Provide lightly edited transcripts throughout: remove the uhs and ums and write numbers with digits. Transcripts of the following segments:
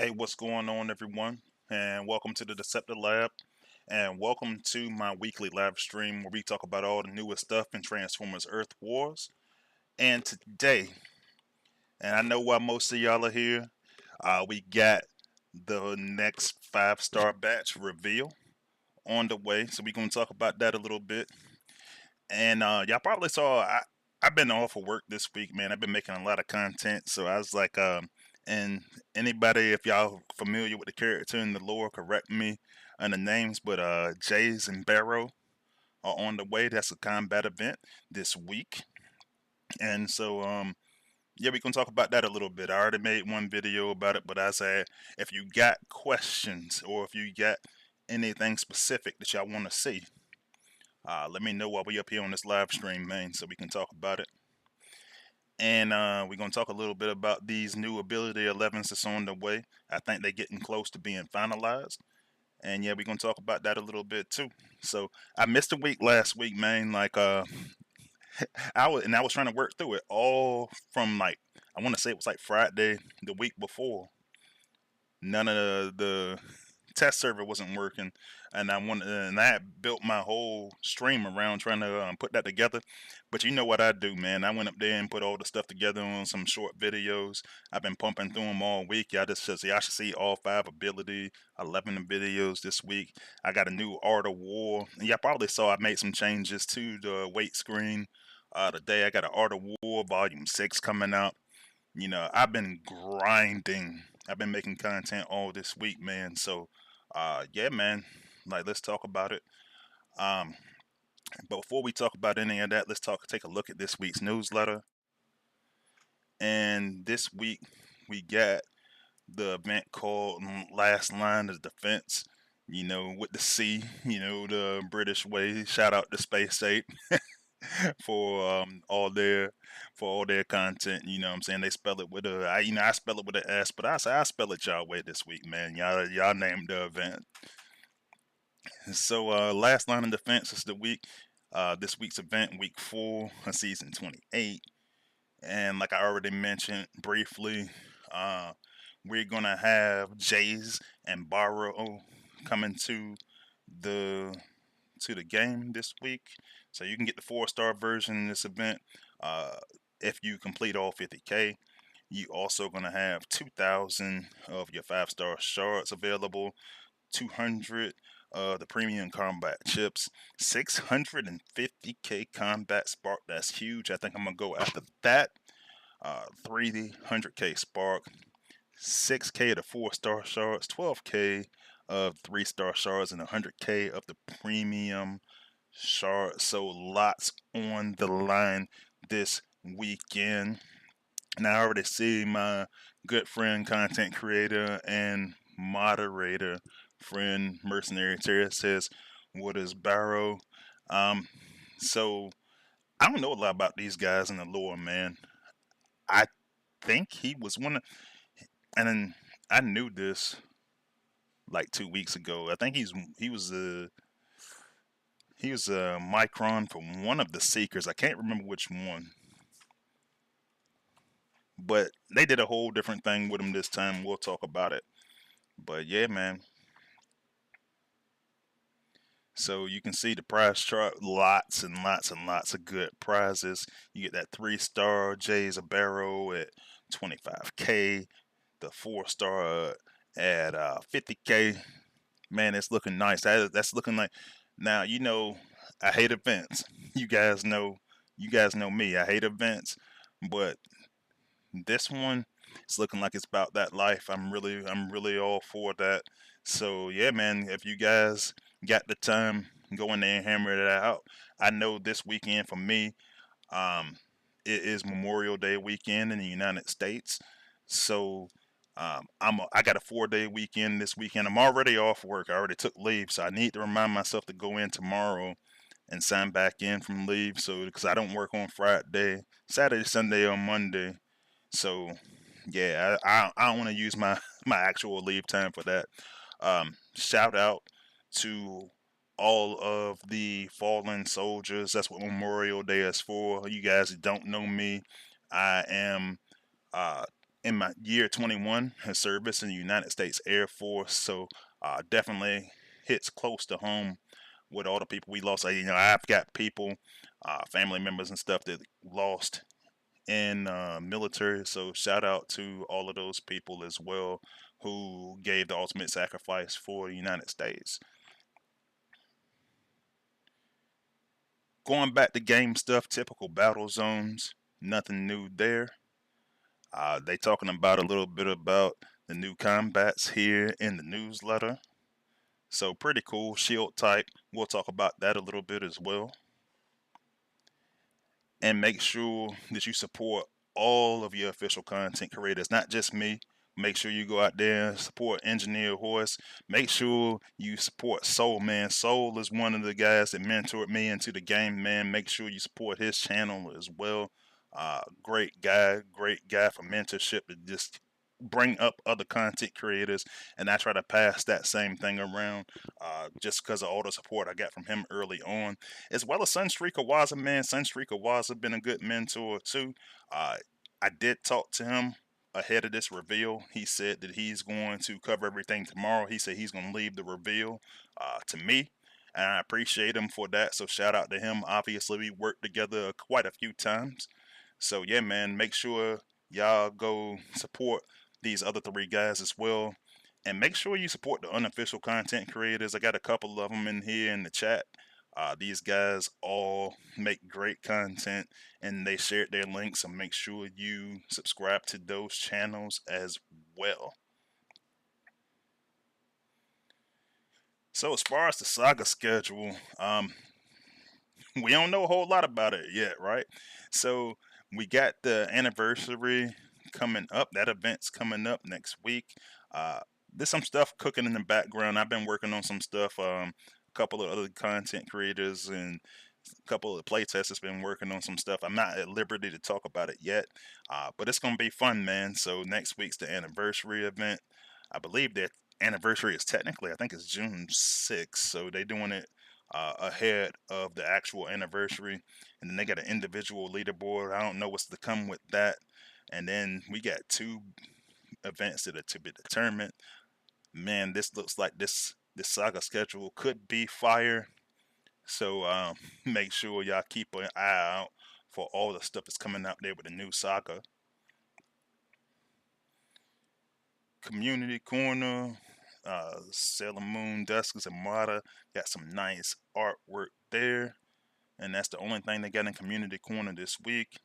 Hey, what's going on, everyone? And welcome to the Deceptilab. And welcome to my weekly live stream where we talk about all the newest stuff in Transformers Earth Wars. And today, and I know why most of y'all are here, we got the next 5-star batch reveal on the way. So we're going to talk about that a little bit. And y'all probably saw I've been off of work this week, man. I've been making a lot of content, so I was like, and anybody, if y'all familiar with the character in the lore, correct me on the names, but Jaze and Baro, are on the way. That's a combat event this week. And so, yeah, we can talk about that a little bit. I already made one video about it, but I said if you got questions or if you got anything specific that y'all want to see, let me know while we up here on this live stream, man, so we can talk about it. And we're gonna talk a little bit about these new ability 11s that's on the way. I think they're getting close to being finalized. And yeah, we're gonna talk about that a little bit too. So I missed a week last week, man. Like I was trying to work through it all from like I want to say it was like Friday the week before. None of the test server wasn't working, and I had built my whole stream around trying to put that together. But you know what I do, man? I went up there and put all the stuff together on some short videos. I've been pumping through them all week. Y'all just should see. I should see all 5 ability 11 videos this week. I got a new Art of War, and y'all probably saw I made some changes to the weight screen. Today I got an Art of War Volume 6 coming out. You know, I've been grinding. I've been making content all this week, man. So, yeah, man. Like, let's talk about it. Um, but before we talk about any of that, take a look at this week's newsletter. And this week we got the event called Last Line of Defense. You know, with the C. You know, the British way. Shout out to Space 8. for all their content. You know what I'm saying? They spell it with I spell it with an S, but I say I spell it y'all way this week, man. Y'all named the event. So last line of defense is the week. This week's event, week 4 of season 28. And like I already mentioned briefly, we're gonna have Jaze and Baro coming the the game this week. So you can get the 4-star version in this event uh, if you complete all 50K. You also gonna have 2,000 of your 5-star shards available, 200 the premium combat chips, 650K combat spark. That's huge. I think I'm gonna go after that. 300K spark, 6K of the 4-star shards, 12K of 3-star shards, and 100K of the premium shards. So lots on the line this weekend. And I already see my good friend, content creator, and moderator friend, Mercenary Terry says, "What is Baro?" Um, so I don't know a lot about these guys in the lore, man. I think he was one of, and I knew this like 2 weeks ago. I think he was a Micron for one of the Seekers. I can't remember which one, but they did a whole different thing with him this time. We'll talk about it. But yeah, man. So you can see the prize chart, lots and lots and lots of good prizes. You get that 3-star Jays a Barrow at 25K, the 4-star at 50K. Man, it's looking nice. That's looking like now. You know, I hate events. You guys know, you guys know me. I hate events, but this one, it's looking like it's about that life. I'm really all for that. So yeah, man, if you guys got the time, go in there and hammer it out. I know this weekend for me, um, it is Memorial Day weekend in the United States. So I got a 4-day weekend this weekend. I'm already off work. I already took leave, so I need to remind myself to go in tomorrow and sign back in from leave. So because I don't work on Friday, Saturday, Sunday, or Monday. So yeah, I don't want to use my my actual leave time for that. Shout out to all of the fallen soldiers. That's what Memorial Day is for. You guys that don't know me, I am uh, in my year 21 of service in the United States Air Force. So definitely hits close to home with all the people we lost. You know, I've got people, family members and stuff that lost in military. So shout out to all of those people as well who gave the ultimate sacrifice for the United States. Going back to game stuff, typical battle zones, nothing new there. They talking about a little bit about the new combats here in the newsletter. So pretty cool. Shield type. We'll talk about that a little bit as well. And make sure that you support all of your official content creators, not just me. Make sure you go out there and support Engineer Horse. Make sure you support Soul, man. Soul is one of the guys that mentored me into the game, man. Make sure you support his channel as well. Great guy for mentorship to just bring up other content creators, and I try to pass that same thing around just because of all the support I got from him early on, as well as Sunstreak Awaza, man. Sunstreak Awaza been a good mentor too. Uh, I did talk to him ahead of this reveal. He said that he's going to cover everything tomorrow. He said he's going to leave the reveal to me, and I appreciate him for that. So shout out to him. Obviously, we worked together quite a few times. So yeah, man, make sure y'all go support these other three guys as well. And make sure you support the unofficial content creators. I got a couple of them in here in the chat. These guys all make great content and they shared their links. So make sure you subscribe to those channels as well. So as far as the saga schedule, we don't know a whole lot about it yet, right? So we got the anniversary coming up. That event's coming up next week. There's some stuff cooking in the background. I've been working on some stuff. A couple of other content creators and a couple of playtesters has been working on some stuff. I'm not at liberty to talk about it yet, but it's gonna be fun, man. So next week's the anniversary event. I believe that anniversary is technically, I think it's June 6th, so they're doing it ahead of the actual anniversary, and then they got an individual leaderboard. I don't know what's to come with that, and then we got two events that are to be determined. Man, this looks like this saga schedule could be fire. So make sure y'all keep an eye out for all the stuff that's coming out there with the new saga. Community Corner, Sailor Moon, Duskers, and Mata got some nice artwork there. And that's the only thing they got in Community Corner this week.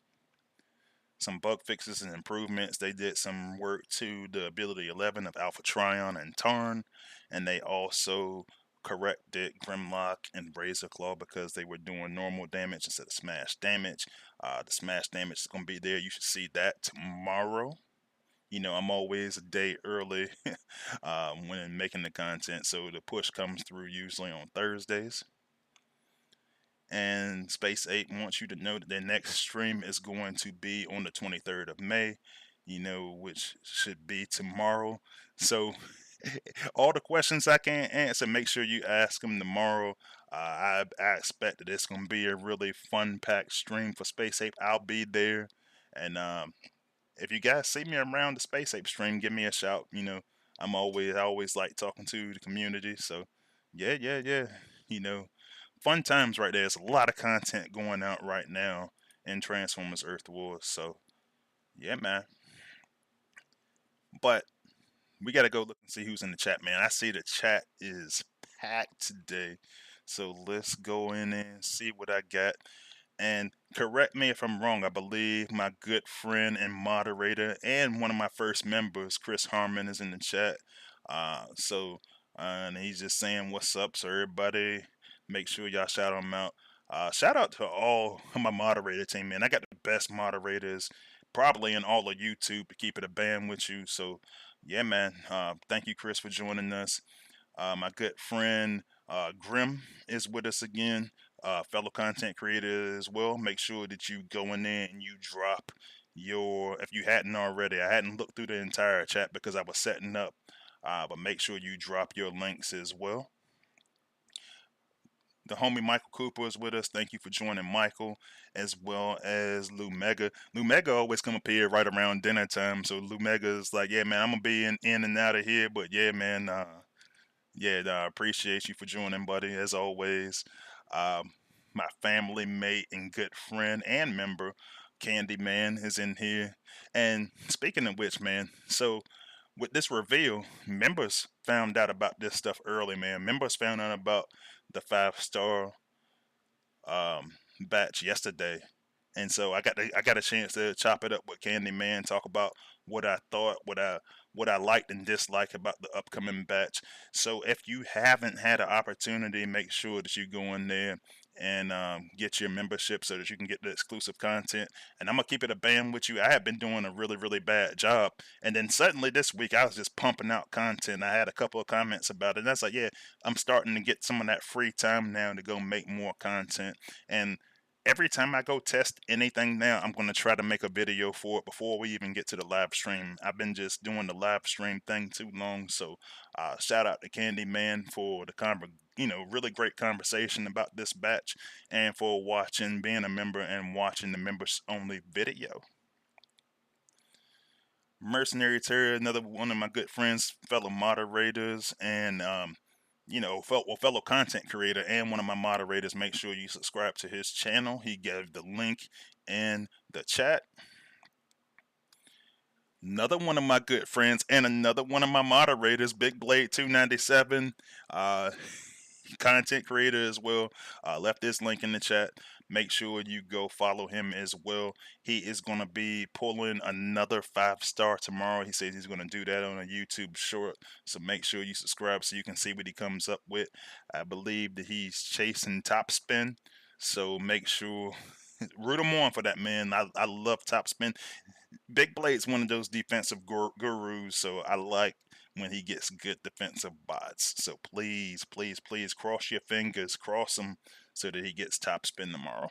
Some bug fixes and improvements. They did some work to the ability 11 of Alpha Trion and Tarn, and they also corrected Grimlock and Razor Claw because they were doing normal damage instead of smash damage. The smash damage is going to be there. You should see that tomorrow. You know, I'm always a day early when making the content, so the push comes through usually on Thursdays. And Space 8 wants you to know that their next stream is going to be on the 23rd of May, you know, which should be tomorrow. So, all the questions I can't answer, make sure you ask them tomorrow. I expect that it's going to be a really fun packed stream for Space 8. I'll be there. And if you guys see me around the Space Ape stream, give me a shout. You know, I always like talking to the community. So, yeah. You know, fun times right there. There's a lot of content going out right now in Transformers Earth Wars. So, yeah, man. But we got to go look and see who's in the chat, man. I see the chat is packed today. So let's go in and see what I got. And correct me if I'm wrong, I believe my good friend and moderator and one of my first members, Chris Harmon, is in the chat. And he's just saying what's up, so everybody make sure y'all shout him out. Shout out to all of my moderator team, man. I got the best moderators probably in all of YouTube to keep it a band with you. So, yeah, man. Thank you, Chris, for joining us. My good friend Grim is with us again, fellow content creator as well. Make sure that you go in there and you drop your, if you hadn't already, I hadn't looked through the entire chat because I was setting up, but make sure you drop your links as well. The homie Michael Cooper is with us. Thank you for joining, Michael, as well as Lou Mega. Lou Mega always come up here right around dinner time, so Lou Mega is like, yeah, man, I'm gonna be in and out of here, but yeah, man, yeah, I appreciate you for joining, buddy, as always. My family mate and good friend and member, Candyman, is in here. And speaking of which, man, so with this reveal, members found out about this stuff early, man. Members found out about the 5-star batch yesterday. And so I got a chance to chop it up with Candyman, talk about what I thought, what I liked and disliked about the upcoming batch. So if you haven't had an opportunity, make sure that you go in there and get your membership so that you can get the exclusive content. And I'm gonna keep it a band with you. I have been doing a really bad job, and then suddenly this week I was just pumping out content. I had a couple of comments about it. And that's like, yeah, I'm starting to get some of that free time now to go make more content. And every time I go test anything now, I'm going to try to make a video for it before we even get to the live stream. I've been just doing the live stream thing too long. So shout out to Candyman for the really great conversation about this batch, and for watching, being a member and watching the members only video. Mercenary Terror, another one of my good friends, fellow moderators, and fellow content creator, and one of my moderators. Make sure you subscribe to his channel. He gave the link in the chat. Another one of my good friends and another one of my moderators, Big Blade 297, content creator as well. Left this link in the chat. Make sure you go follow him as well. He is going to be pulling another 5-star tomorrow. He says he's going to do that on a YouTube short. So make sure you subscribe so you can see what he comes up with. I believe that he's chasing Top Spin. So make sure, root him on for that, man. I love Top Spin. Big Blade's one of those defensive gurus, so I like when he gets good defensive bots. So please cross your fingers, cross them so that he gets Top Spin tomorrow.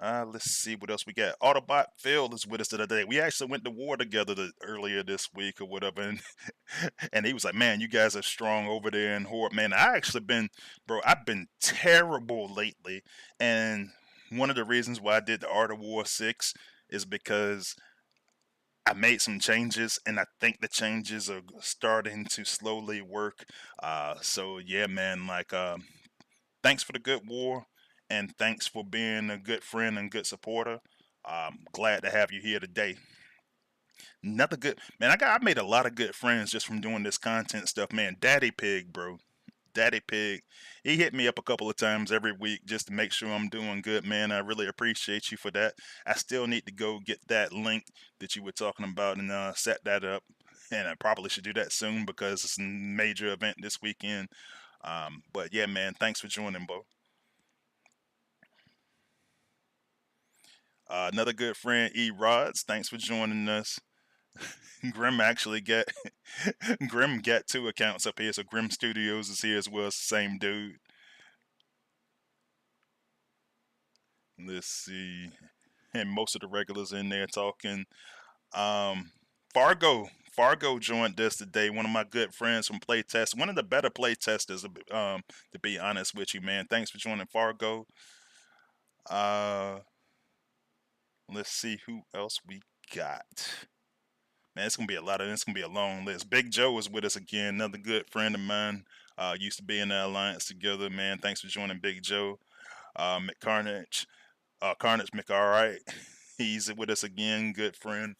Let's see what else we got. Autobot Phil is with us today. We actually went to war together earlier this week or whatever, and, and he was like, "Man, you guys are strong over there in Horde." Man, I've been terrible lately, and one of the reasons why I did the Art of War 6 is because I made some changes, and I think the changes are starting to slowly work. So yeah, man, thanks for the good war, and thanks for being a good friend and good supporter. Glad to have you here today. Another good man. I made a lot of good friends just from doing this content stuff, man. Daddy Pig, bro. Daddy Pig. He hit me up a couple of times every week just to make sure I'm doing good, man. I really appreciate you for that. I still need to go get that link that you were talking about and set that up. And I probably should do that soon because it's a major event this weekend. But yeah, man, thanks for joining, bro. Another good friend, E Rods. Thanks for joining us. Grim actually got Grim got 2 accounts up here, so Grim Studios is here as well. It's the same dude. Let's see. And most of the regulars in there talking. Um, Fargo joined us today. One of my good friends from Playtest, one of the better playtesters. To be honest with you, man. Thanks for joining, Fargo. Uh, let's see who else we got. Man, it's gonna be a lot of. It's gonna be a long list. Big Joe is with us again. Another good friend of mine. Used to be in the alliance together, man. Thanks for joining, Big Joe. McCarnage. Carnage McAlright, he's with us again, good friend.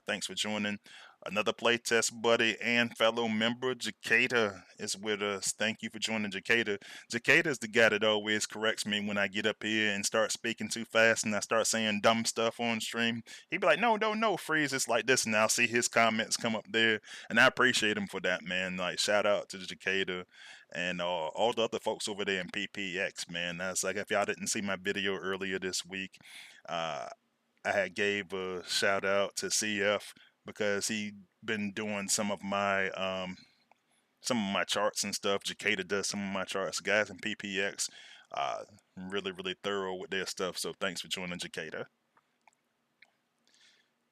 Thanks for joining. Another playtest buddy and fellow member, Jacada, is with us. Thank you for joining, Jacada. Jacada is the guy that always corrects me when I get up here and start speaking too fast and I start saying dumb stuff on stream. He'd be like, no, freeze, it's like this. And I'll see his comments come up there. And I appreciate him for that, man. Like, shout out to Jacada and all the other folks over there in PPX, man. That's like, if y'all didn't see my video earlier this week, uh, I had gave a shout out to CF because he been doing some of my charts and stuff. Jacada does some of my charts. Guys in PPX, uh, really thorough with their stuff. So thanks for joining, Jacada.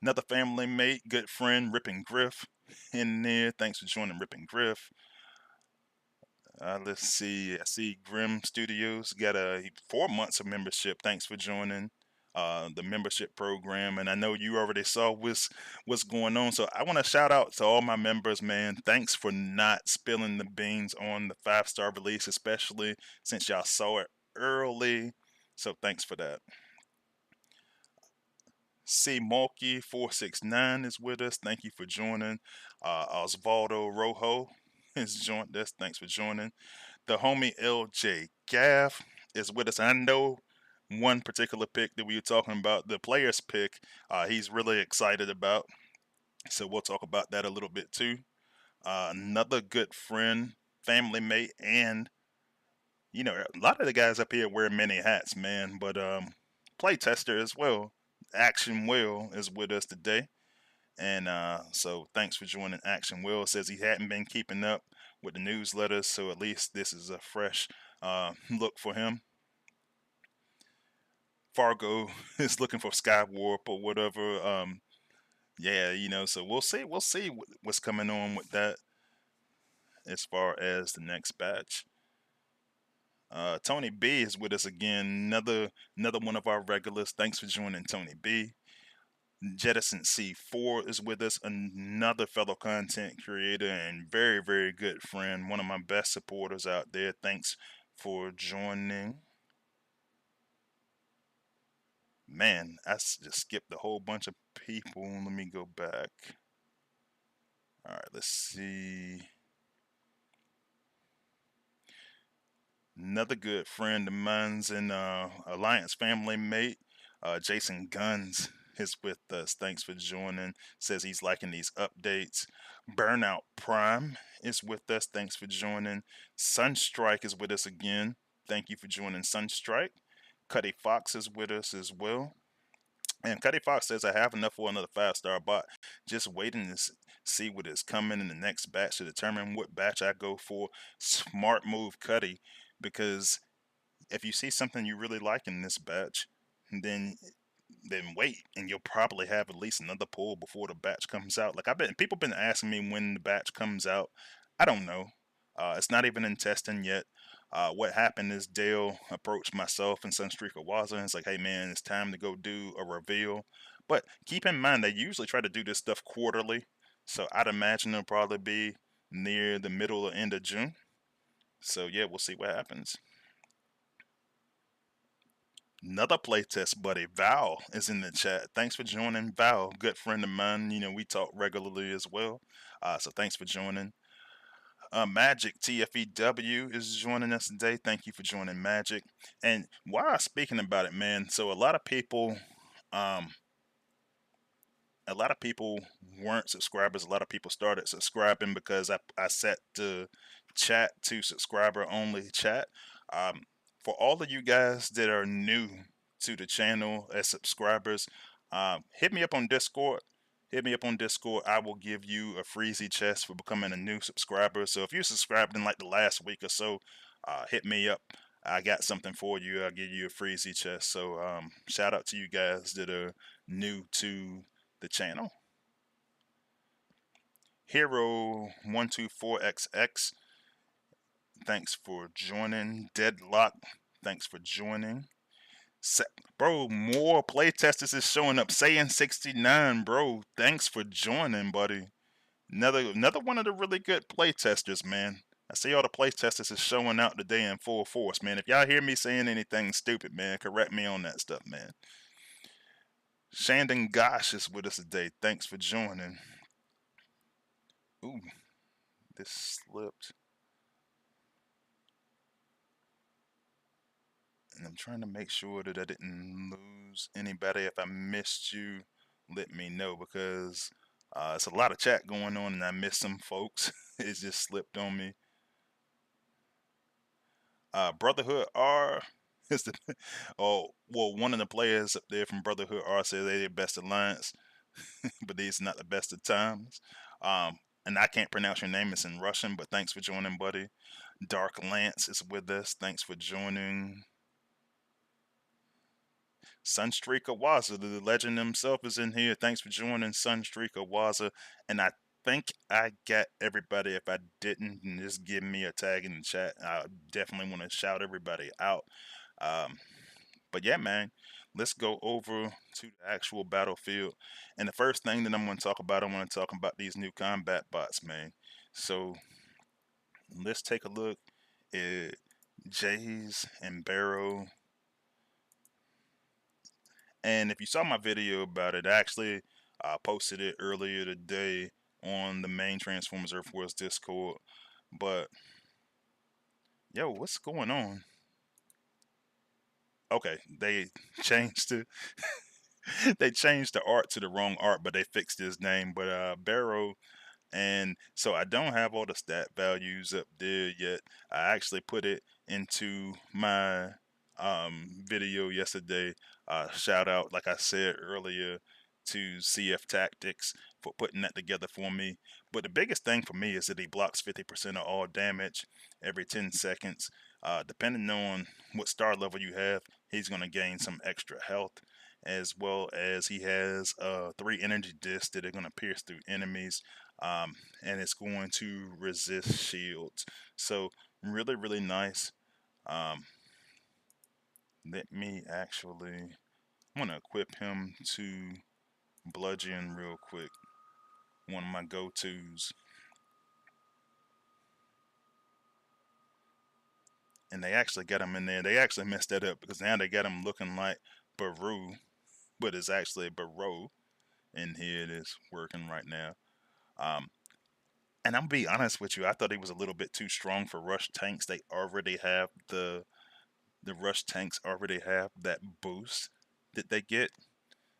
Another family mate, good friend, Rippin' Griff in there. Thanks for joining, Rippin' Griff. Let's see. I see Grim Studios got 4 months of membership. Thanks for joining the membership program. And I know you already saw what's going on. So I want to shout out to all my members, man. Thanks for not spilling the beans on the 5-star release, especially since y'all saw it early. So thanks for that. C Mulkey 469 is with us. Thank you for joining. Osvaldo Rojo has joined us. Thanks for joining. The homie LJ Gaff is with us. I know one particular pick that we were talking about, the player's pick, he's really excited about. So we'll talk about that a little bit too. Another good friend, family mate, and a lot of the guys up here wear many hats, man. But play tester as well. Action Will is with us today, and so thanks for joining. Action Will says he hadn't been keeping up with the newsletters, so at least this is a fresh look for him. Fargo is looking for Skywarp or whatever. Yeah, so we'll see what's coming on with that as far as the next batch. Tony B is with us again. Another one of our regulars. Thanks for joining, Tony B. Jettison C4 is with us, another fellow content creator and very, very good friend. One of my best supporters out there. Thanks for joining. Man, just skipped a whole bunch of people. Let me go back. All right, let's see. Another good friend of mine's and Alliance family mate, Jason Guns is with us. Thanks for joining. Says he's liking these updates. Burnout Prime is with us. Thanks for joining. Sunstrike is with us again. Thank you for joining, Sunstrike. Cuddy Fox is with us as well. And Cuddy Fox says, I have enough for another 5-star bot. Just waiting to see what is coming in the next batch to determine what batch I go for. Smart move, Cuddy, because if you see something you really like in this batch, then wait, and you'll probably have at least another pull before the batch comes out. Like people been asking me when the batch comes out. I don't know. It's not even in testing yet. What happened is Dale approached myself and Sunstreaker Waza and it's like, hey man, it's time to go do a reveal. But keep in mind they usually try to do this stuff quarterly, so I'd imagine it'll probably be near the middle or end of June. So yeah, we'll see what happens. Another playtest buddy, Val, is in the chat. Thanks for joining, Val. Good friend of mine. We talk regularly as well. So thanks for joining. Magic TFEW is joining us today. Thank you for joining, Magic. And while speaking about it, man, so um, a lot of people weren't subscribers. A lot of people started subscribing because I set the chat to subscriber only chat. Um, for all of you guys that are new to the channel as subscribers, hit me up on Discord. Hit me up on Discord. I will give you a Freezy chest for becoming a new subscriber. So if you subscribed in like the last week or so, hit me up. I got something for you. I'll give you a Freezy chest. So shout out to you guys that are new to the channel. Hero124XX, thanks for joining. Deadlock, thanks for joining. Bro, more playtesters is showing up. Saying 69, bro. Thanks for joining, buddy. Another one of the really good playtesters, man. I see all the playtesters is showing out today in full force, man. If y'all hear me saying anything stupid, man, correct me on that stuff, man. Shandon Gosh is with us today. Thanks for joining. Ooh, this slipped. And I'm trying to make sure that I didn't lose anybody. If I missed you, let me know because it's a lot of chat going on and I missed some folks. It just slipped on me. Brotherhood R is the one of the players up there from Brotherhood R said they're the best alliance, but these not the best of times. And I can't pronounce your name, it's in Russian, but thanks for joining, buddy. Dark Lance is with us. Thanks for joining. Sunstreaker Waza, the legend himself, is in here. Thanks for joining, Sunstreaker Waza. And I think I got everybody. If I didn't, just give me a tag in the chat. I definitely want to shout everybody out. But yeah, man, let's go over to the actual battlefield. And the first thing that I'm going to talk about, I want to talk about these new combat bots, man. So let's take a look at Jaze and Baro. And if you saw my video about it, I actually posted it earlier today on the main Transformers Earth Wars Discord. But yo, what's going on? Okay, they changed the they changed the art to the wrong art, but they fixed his name. But Baro, and so I don't have all the stat values up there yet. I actually put it into my video yesterday. Shout out, like I said earlier, to CF Tactics for putting that together for me. But the biggest thing for me is that he blocks 50% of all damage every 10 seconds. Depending on what star level you have, he's going to gain some extra health, as well as he has 3 energy discs that are going to pierce through enemies, and it's going to resist shields. So really, really nice. Um, Let me actually, I'm gonna equip him to bludgeon real quick. One of my go-tos. And they actually got him in there. They actually messed that up because now they got him looking like Baru, but it's actually Baro. And here it is working right now. Um, and I'm gonna be honest with you, I thought he was a little bit too strong for rush tanks. They already have the rush tanks already have that boost that they get.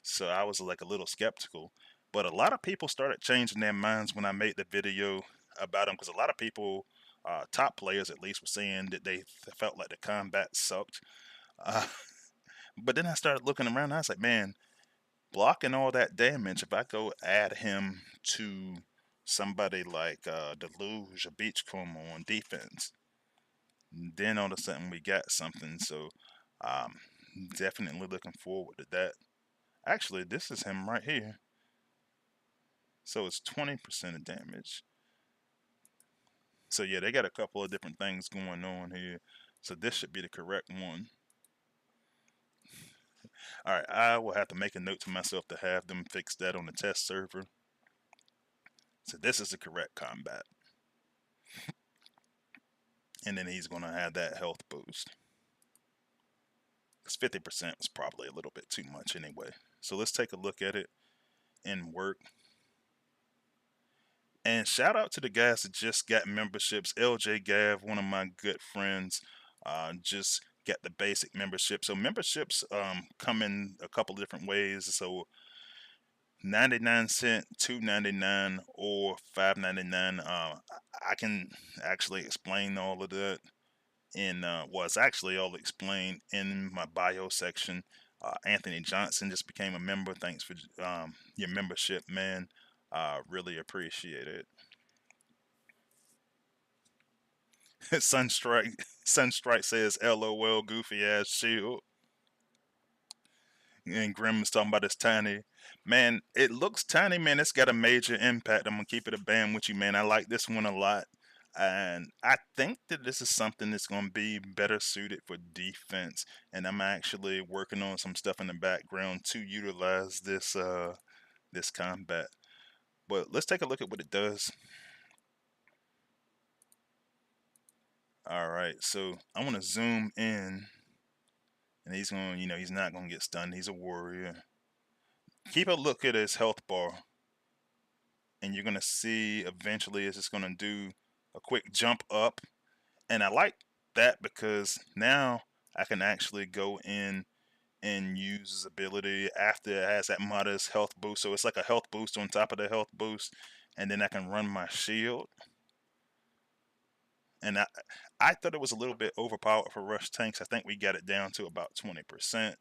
So I was like a little skeptical. But a lot of people started changing their minds when I made the video about them, because a lot of people, top players at least, were saying that they felt like the combat sucked. Uh, but then I started looking around and I was like, man, blocking all that damage, if I go add him to somebody like Deluge or Beachcomber on defense, then all of a sudden we got something. So um, definitely looking forward to that. Actually, this is him right here. So it's 20% of damage. So yeah, they got a couple of different things going on here. So this should be the correct one. All right, I will have to make a note to myself to have them fix that on the test server. So this is the correct combat. And then he's going to have that health boost. Because 50% was probably a little bit too much anyway. So let's take a look at it and work. And shout out to the guys that just got memberships. LJ Gav, one of my good friends, just got the basic membership. So memberships come in a couple different ways. So 99 cent, 2.99, or 5.99. I can actually explain all of that in well, it's actually all explained in my bio section. Anthony Johnson just became a member. Thanks for your membership, man. Really appreciate it. Sunstrike says, "LOL, goofy ass shield." And Grim is talking about it's tiny. Man, it looks tiny, man. It's got a major impact. I'm gonna keep it a band with you, man. I like this one a lot. And I think that this is something that's gonna be better suited for defense. And I'm actually working on some stuff in the background to utilize this combat. But let's take a look at what it does. Alright, so I wanna zoom in, and he's gonna, he's not gonna get stunned. He's a warrior. Keep a look at his health bar, and you're gonna see eventually it's just gonna do a quick jump up. And I like that because now I can actually go in and use his ability after it has that modest health boost. So it's like a health boost on top of the health boost, and then I can run my shield. And I thought it was a little bit overpowered for rush tanks. I think we got it down to about 20%.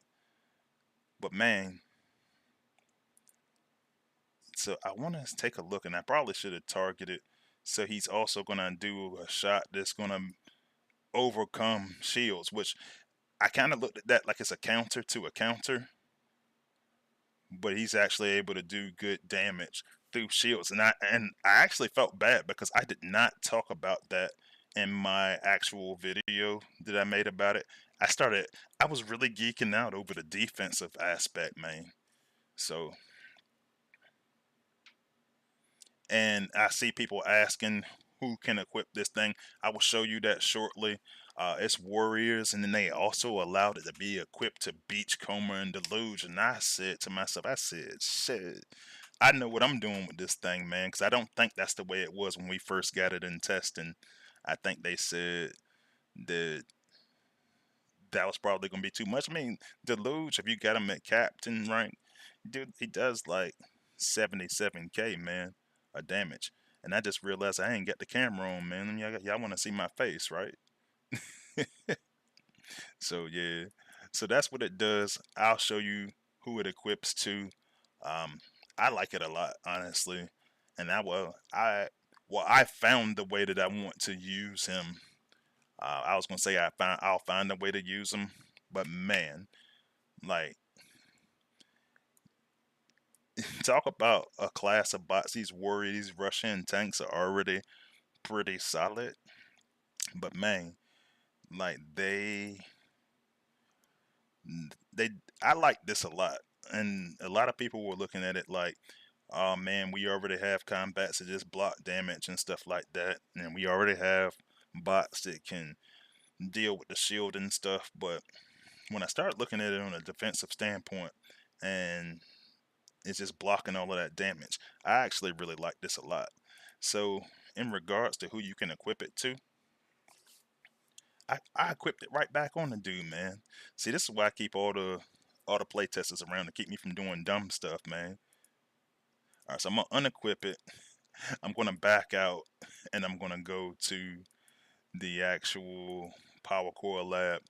But man, so I want to take a look, and I probably should have targeted. So he's also going to do a shot that's going to overcome shields, which I kind of looked at that like it's a counter to a counter, but he's actually able to do good damage through shields. And I actually felt bad because I did not talk about that in my actual video that I made about it. I was really geeking out over the defensive aspect, man. So, and I see people asking who can equip this thing. I will show you that shortly. It's warriors, and then they also allowed it to be equipped to Beachcomber and Deluge. And I said to myself, I said, shit, I know what I'm doing with this thing, man, because I don't think that's the way it was when we first got it in testing. I think they said that that was probably gonna be too much. I mean, Deluge, if you got him at captain rank, dude, he does like 77k, man, of damage. And I just realized I ain't got the camera on, man. And y'all want to see my face, right? So yeah, so that's what it does. I'll show you who it equips to. Um, I like it a lot, honestly, and I found the way that I want to use him. I was gonna say I'll find a way to use him, but man, like talk about a class of bots. These warrior, these Russian tanks are already pretty solid, but man, like they I like this a lot, and a lot of people were looking at it like, oh man, we already have combats that just block damage and stuff like that, and we already have bots that can deal with the shield and stuff. But when I start looking at it on a defensive standpoint, and it's just blocking all of that damage, I actually really like this a lot. So in regards to who you can equip it to, I equipped it right back on the dude, man. See, this is why I keep all the play testers around to keep me from doing dumb stuff, man. All right, so I'm gonna unequip it. I'm gonna back out, and I'm gonna go to the actual Power Core Lab,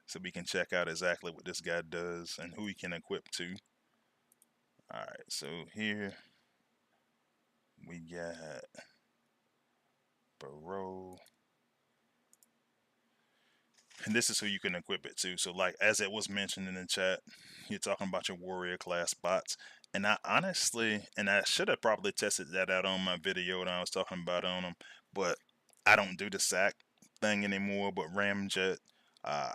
so we can check out exactly what this guy does and who he can equip to. All right, so here we got Baro, and this is who you can equip it to. So, like as it was mentioned in the chat, you're talking about your warrior class bots. And I honestly, and I should have probably tested that out on my video that I was talking about on them, but I don't do the sack thing anymore. But Ramjet, I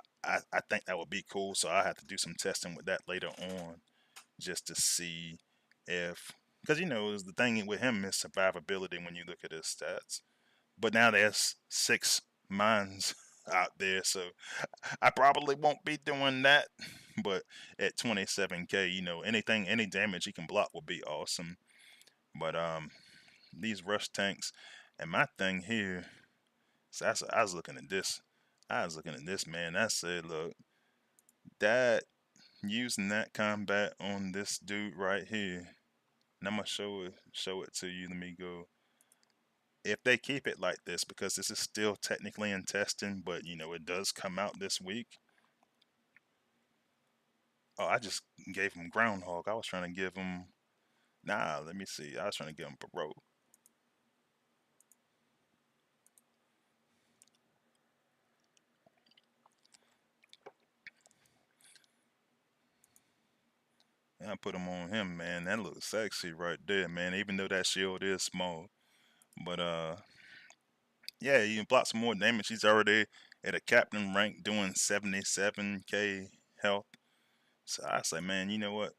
think that would be cool. So I have to do some testing with that later on, just to see if, because the thing with him is survivability when you look at his stats. But now there's 6 mines out there, so I probably won't be doing that. But at 27k, any damage he can block will be awesome. But these rush tanks, and my thing here, so I was looking at this. I was looking at this, man. I said, look, that using that combat on this dude right here, and I'm gonna show it to you. Let me go. If they keep it like this, because this is still technically in testing, but it does come out this week. Oh, I just gave him Groundhog. I was trying to give him. Nah, let me see. I was trying to give him Baro. And I put him on him, man. That looks sexy right there, man. Even though that shield is small, but yeah, you can block some more damage. He's already at a captain rank doing 77k health. So I say, man, you know what?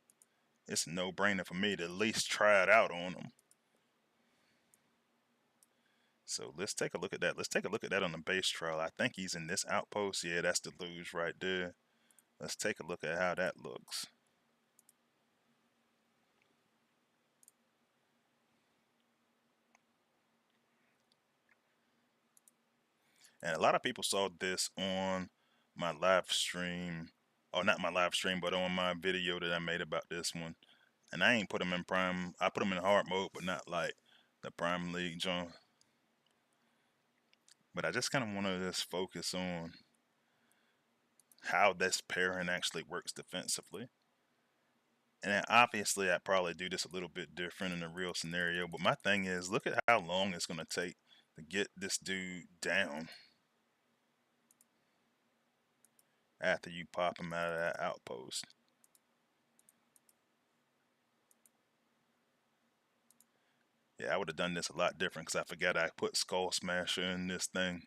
It's a no-brainer for me to at least try it out on him. So let's take a look at that. Let's take a look at that on the base trial. I think he's in this outpost. Yeah, that's the luge right there. Let's take a look at how that looks. And a lot of people saw this on my live stream, or not my live stream, but on my video that I made about this one. And I ain't put him in prime. I put him in hard mode, but not like the prime league joint. But I just kind of want to just focus on how this pairing actually works defensively. And then obviously, I'd probably do this a little bit different in a real scenario. But my thing is, look at how long it's going to take to get this dude down after you pop him out of that outpost. Yeah, I would have done this a lot different because I forgot I put Skull Smasher in this thing.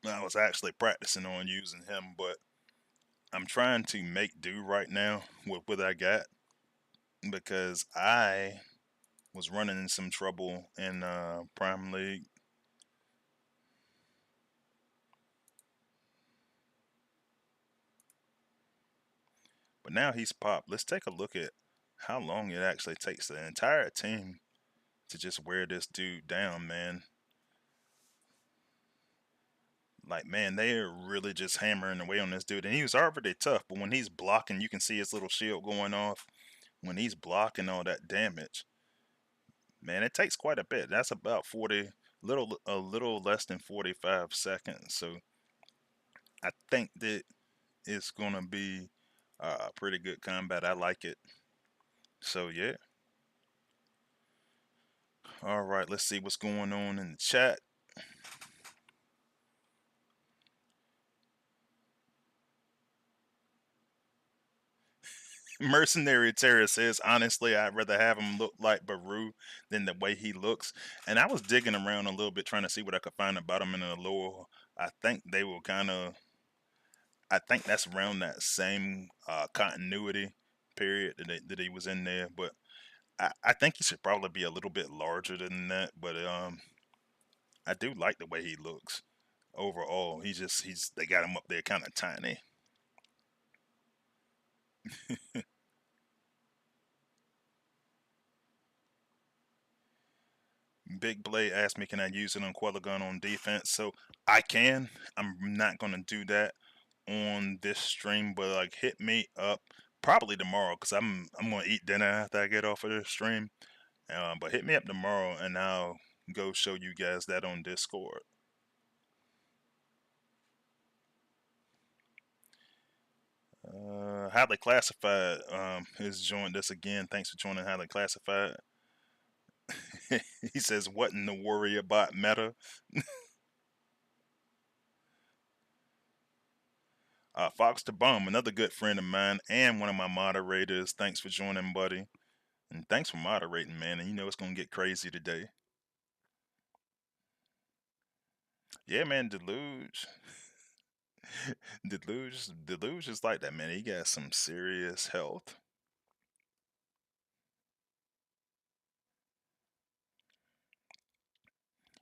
I was actually practicing on using him, but I'm trying to make do right now with what I got because I was running in some trouble in Prime League. But now he's popped. Let's take a look at how long it actually takes the entire team to just wear this dude down, man. Like, man, they are really just hammering away on this dude. And he was already tough, but when he's blocking, you can see his little shield going off. When he's blocking all that damage, man, it takes quite a bit. That's about 40, a little less than 45 seconds. So I think that it's gonna be a pretty good combat. I like it. So yeah. All right, let's see what's going on in the chat. Mercenary Terror says, honestly, I'd rather have him look like Baru than the way he looks. And I was digging around a little bit trying to see what I could find about him in the lore. I think they will kind of, I think that's around that same continuity period that he was in there. But I think he should probably be a little bit larger than that. But I do like the way he looks overall. They got him up there kind of tiny. Big Blade asked me, can I use it on Quellagun on defense? So I can. I'm not gonna do that on this stream, but like hit me up probably tomorrow because I'm gonna eat dinner after I get off of this stream. But hit me up tomorrow and I'll go show you guys that on Discord. Highly Classified has joined us again. Thanks for joining Highly Classified. He says, "What in the worry about meta?" Fox the Bum, another good friend of mine and one of my moderators. Thanks for joining, buddy. And thanks for moderating, man. And you know it's gonna get crazy today. Yeah, man, Deluge. Deluge is like that, man. He got some serious health.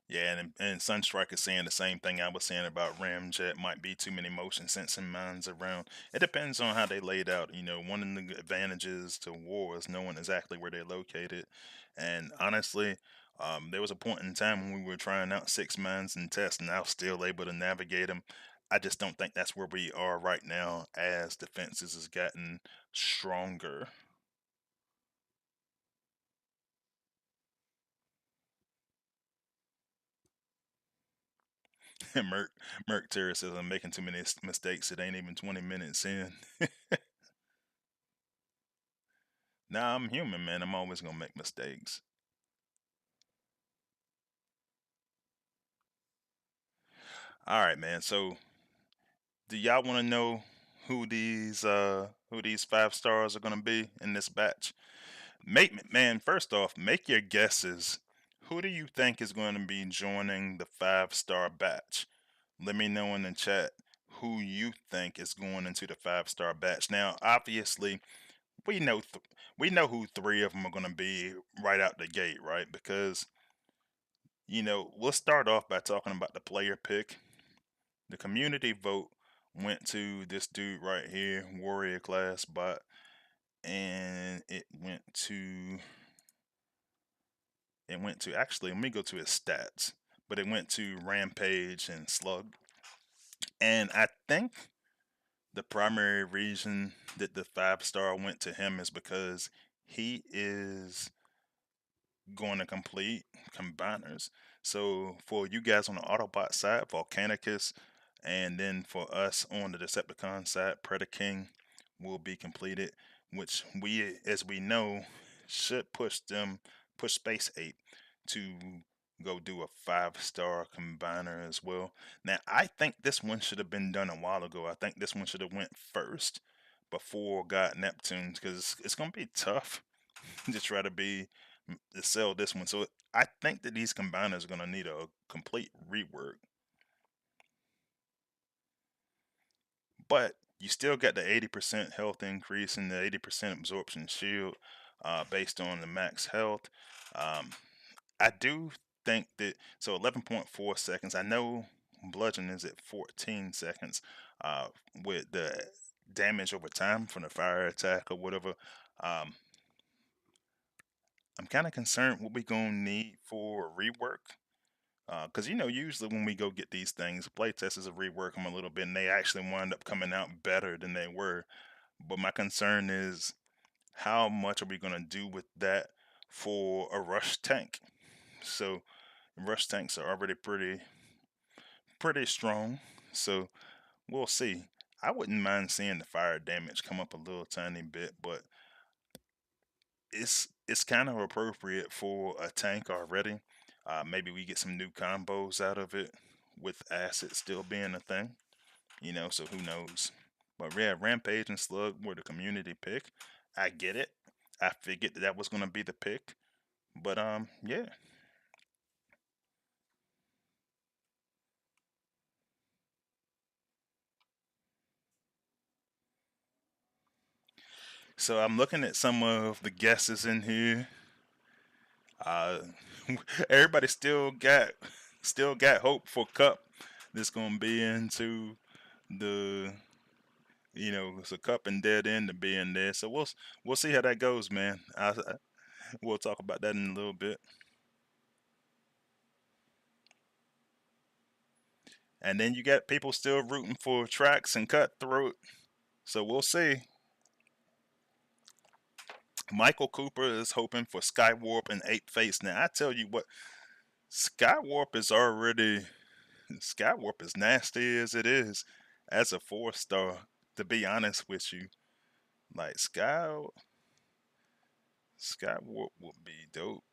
Yeah, and Sunstrike is saying the same thing I was saying about Ramjet. Might be too many motion sensing mines around. It depends on how they laid out. You know, one of the advantages to war is knowing exactly where they're located. And honestly, there was a point in time when we were trying out six mines and tests, and I was still able to navigate them. I just don't think that's where we are right now as defenses has gotten stronger. Merc Merc Terror says I'm making too many mistakes. It ain't even 20 minutes in. Nah, I'm human, man. I'm always gonna make mistakes. All right, man. So, do y'all want to know who these 5 stars are gonna be in this batch? Man. First off, make your guesses. Who do you think is going to be joining the 5 star batch? Let me know in the chat who you think is going into the 5 star batch. Now, obviously, we know we know who 3 of them are going to be right out the gate, right? Because we'll start off by talking about the player pick. The community vote went to this dude right here, Warrior Class Bot, and it went to actually, let me go to his stats, but it went to Rampage and Slug. And I think the primary reason that the 5 star went to him is because he is going to complete combiners. So for you guys on the Autobot side, Volcanicus, and then for us on the Decepticon side, Predaking will be completed, which as we know, should push Space 8 to go do a 5 star combiner as well. Now, I think this one should have been done a while ago. I think this one should have went first before God Neptune's because it's gonna be tough to try to sell this one. So I think that these combiners are gonna need a complete rework. But you still get the 80% health increase and the 80% absorption shield based on the max health. Um, I do think that 11.4 seconds. I know bludgeon is at 14 seconds with the damage over time from the fire attack or whatever. Um, I'm kind of concerned what we gonna need for rework Because usually when we go get these things, playtesters will rework them a little bit, and they actually wind up coming out better than they were. But my concern is how much are we gonna do with that for a rush tank? So rush tanks are already pretty strong. So we'll see. I wouldn't mind seeing the fire damage come up a little tiny bit, but it's kind of appropriate for a tank already. Maybe we get some new combos out of it with acid still being a thing, so who knows. But yeah, Rampage and Slug were the community pick. I get it. I figured that was gonna be the pick. But yeah. So I'm looking at some of the guesses in here. Uh, everybody still got hope for Cup. That's gonna be into the it's a Cup and Dead End to be in there. So we'll see how that goes, man. We'll talk about that in a little bit. And then you got people still rooting for Tracks and Cutthroat. So we'll see. Michael Cooper is hoping for Skywarp and Eight Face. Now I tell you what, Skywarp is already Skywarp is nasty as it is as a 4 star. To be honest with you, like Skywarp would be dope,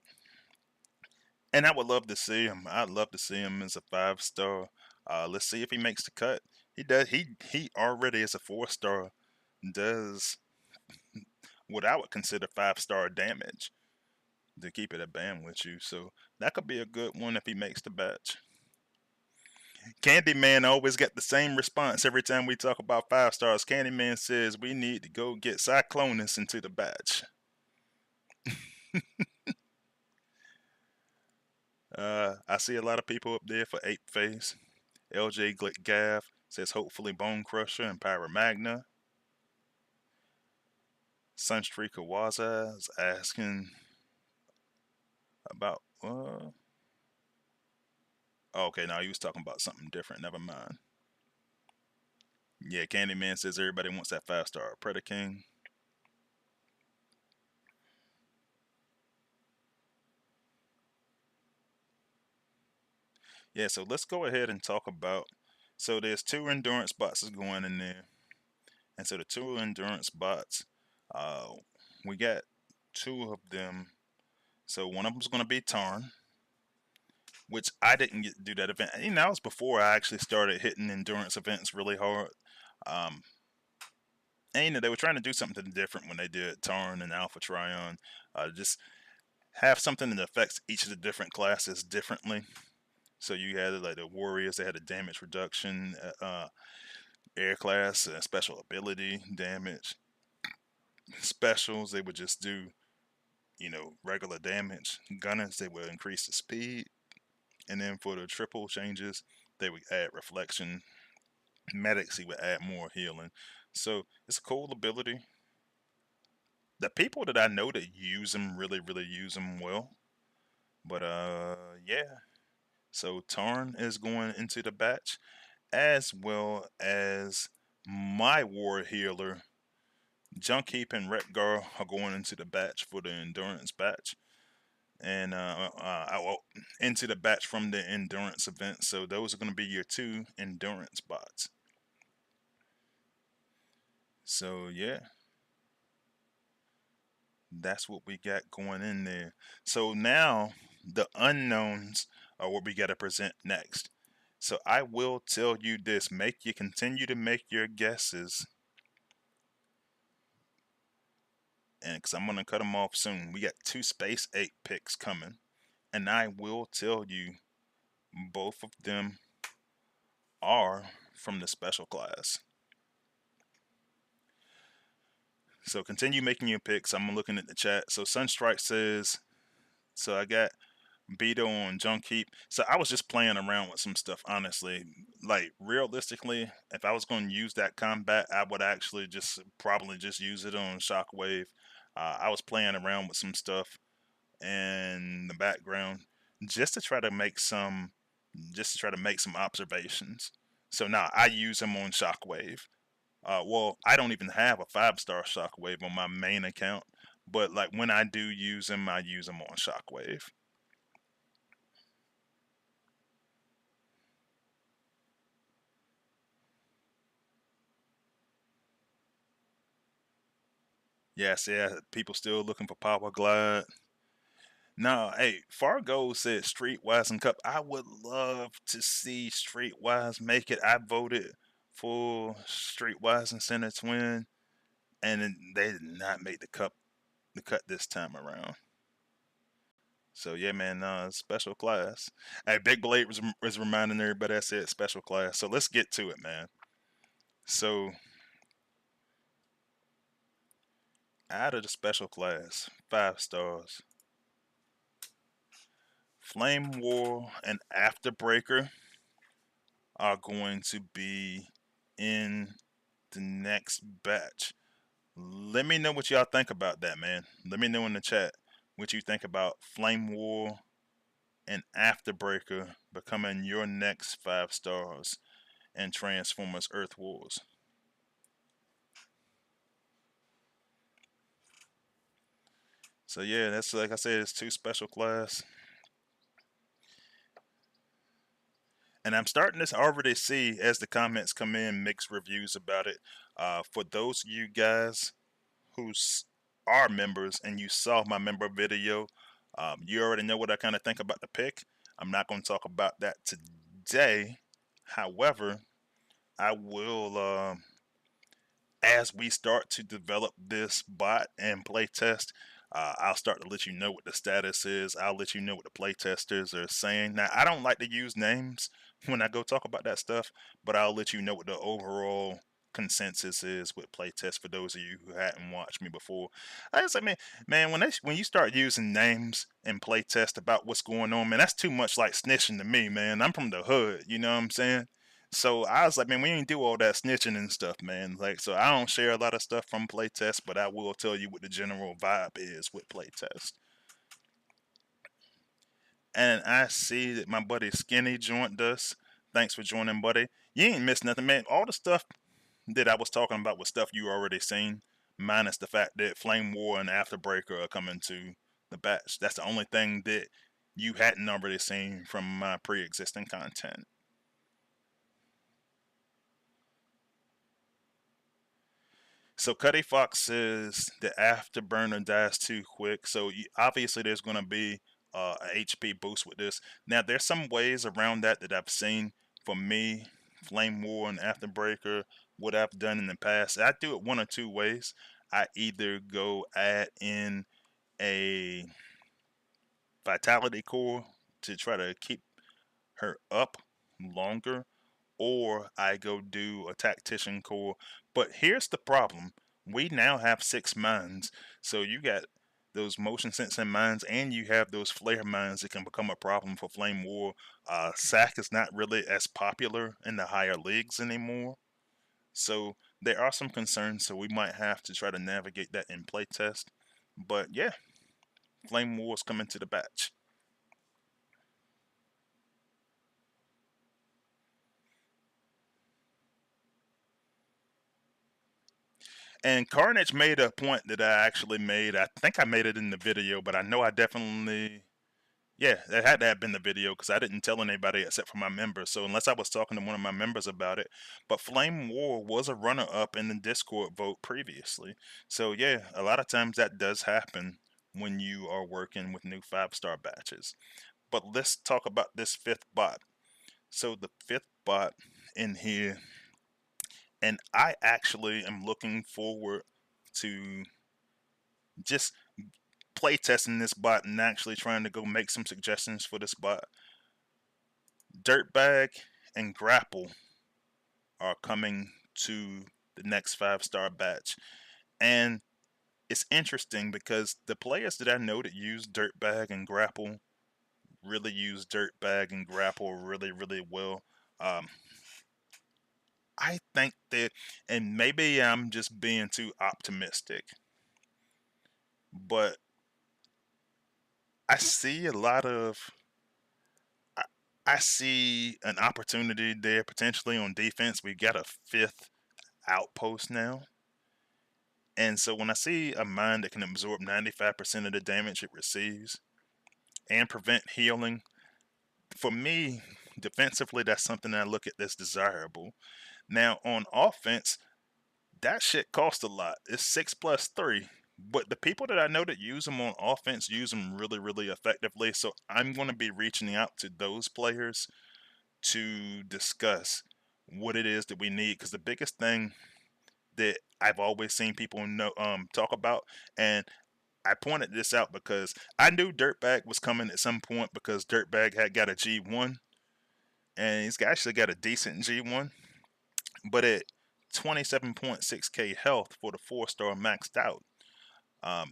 and I would love to see him. I'd love to see him as a 5 star. Let's see if he makes the cut. He does. He already as a 4 star does what I would consider 5 star damage to keep it a band with you. So that could be a good one if he makes the batch. Candyman always got the same response every time we talk about 5 stars. Candyman says we need to go get Cyclonus into the batch. I see a lot of people up there for Eight Face. LJ Glick Gav says hopefully Bone Crusher and Pyromagna. Sunstreak Kawaza is asking about. Okay, now he was talking about something different. Never mind. Yeah, Candyman says everybody wants that 5 star Predaking. Yeah, so let's go ahead and talk about. So there's 2 endurance bots going in there, and so the 2 endurance bots, uh, we got 2 of them. So one of them's going to be Tarn, which I didn't get to do that event. That was before I actually started hitting endurance events really hard. Um, and they were trying to do something different when they did Tarn and Alpha Trion. Just have something that affects each of the different classes differently. So you had like the warriors, they had a damage reduction, air class, special ability damage. Specials, they would just do, regular damage. Gunners, they would increase the speed. And then for the triple changes, they would add reflection. Medics, he would add more healing. So it's a cool ability. The people that I know that use them really, really use them well. But yeah. So Tarn is going into the batch, as well as my war healer, Junkheap and Retgar are going into the batch for the endurance batch, and into the batch from the endurance event. So those are going to be your 2 endurance bots. So yeah, that's what we got going in there. So now the unknowns are what we got to present next. So I will tell you this: continue to make your guesses, and because I'm gonna cut them off soon. We got 2 Space 8 picks coming, and I will tell you both of them are from the special class. So continue making your picks. I'm looking at the chat. So Sunstrike says, so I got Beto on Junk Heap. So I was just playing around with some stuff, honestly. Like realistically, if I was going to use that combat, I would actually just probably just use it on Shockwave. I was playing around with some stuff in the background just to try to make some just to try to make some observations. So now I use him on Shockwave. Well, I don't even have a 5-star Shockwave on my main account, but like when I do use him, I use him on Shockwave. Yes, yeah, people still looking for Power Glide. No, hey, Fargo said Streetwise and Cup. I would love to see Streetwise make it. I voted for Streetwise and Center Twin, and they did not make the cut this time around. So yeah, man, special class. Hey, Big Blade was reminding everybody I said special class. So let's get to it, man. So out of the special class, 5 stars, Flame War and Afterbreaker are going to be in the next batch. Let me know what y'all think about that, man. Let me know in the chat what you think about Flame War and Afterbreaker becoming your next 5 stars in Transformers Earth Wars. So yeah, that's like I said, it's 2 special class. And I'm starting to already see as the comments come in mixed reviews about it. For those of you guys who are members and you saw my member video, you already know what I kind of think about the pick. I'm not going to talk about that today. However, I will, as we start to develop this bot and playtest, I'll start to let you know what the status is. I'll let you know what the playtesters are saying. Now, I don't like to use names when I go talk about that stuff, but I'll let you know what the overall consensus is with playtest for those of you who hadn't watched me before. I just like, man, when you start using names and playtest about what's going on, man, that's too much like snitching to me, man. I'm from the hood, you know what I'm saying? So I was like, man, we ain't do all that snitching and stuff, man. Like, so I don't share a lot of stuff from playtest, but I will tell you what the general vibe is with playtest. And I see that my buddy Skinny joined us. Thanks for joining, buddy. You ain't missed nothing, man. All the stuff that I was talking about was stuff you already seen, minus the fact that Flame War and Afterbreaker are coming to the batch. That's the only thing that you hadn't already seen from my pre-existing content. So Cuddy Fox says the afterburner dies too quick. So obviously there's going to be a HP boost with this. Now there's some ways around that I've seen. For me, Flame War and Afterbreaker, what I've done in the past, I do it one or two ways. I either go add in a Vitality Core to try to keep her up longer, or I go do a Tactician Core. But here's the problem. We now have 6 mines. So you got those motion sensing mines and you have those flare mines that can become a problem for Flame War. SAC is not really as popular in the higher leagues anymore. So there are some concerns, so we might have to try to navigate that in playtest. But yeah, Flame War's coming to the batch. And Carnage made a point that I actually made. I think I made it in the video, but I know I definitely, yeah, it had to have been the video because I didn't tell anybody except for my members. So unless I was talking to one of my members about it, but Flame War was a runner-up in the Discord vote previously. So yeah, a lot of times that does happen when you are working with new 5-star batches. But let's talk about this 5th bot. So the 5th bot in here, and I actually am looking forward to just play testing this bot and actually trying to go make some suggestions for this bot. Dirtbag and Grapple are coming to the next 5-star batch. And it's interesting because the players that I know that use Dirtbag and Grapple really use Dirtbag and Grapple really, really well. I think that, and maybe I'm just being too optimistic, but I see a lot of I see an opportunity there potentially on defense. We got a fifth outpost now. And so when I see a mine that can absorb 95% of the damage it receives and prevent healing, for me, defensively, that's something that I look at that's desirable. Now, on offense, that shit costs a lot. It's 6 plus 3. But the people that I know that use them on offense use them really, really effectively. So I'm going to be reaching out to those players to discuss what it is that we need. Because the biggest thing that I've always seen people know talk about, and I pointed this out because I knew Dirtbag was coming at some point because Dirtbag had got a G1 and he's actually got a decent G1, but at 27.6k health for the 4-star maxed out. Um,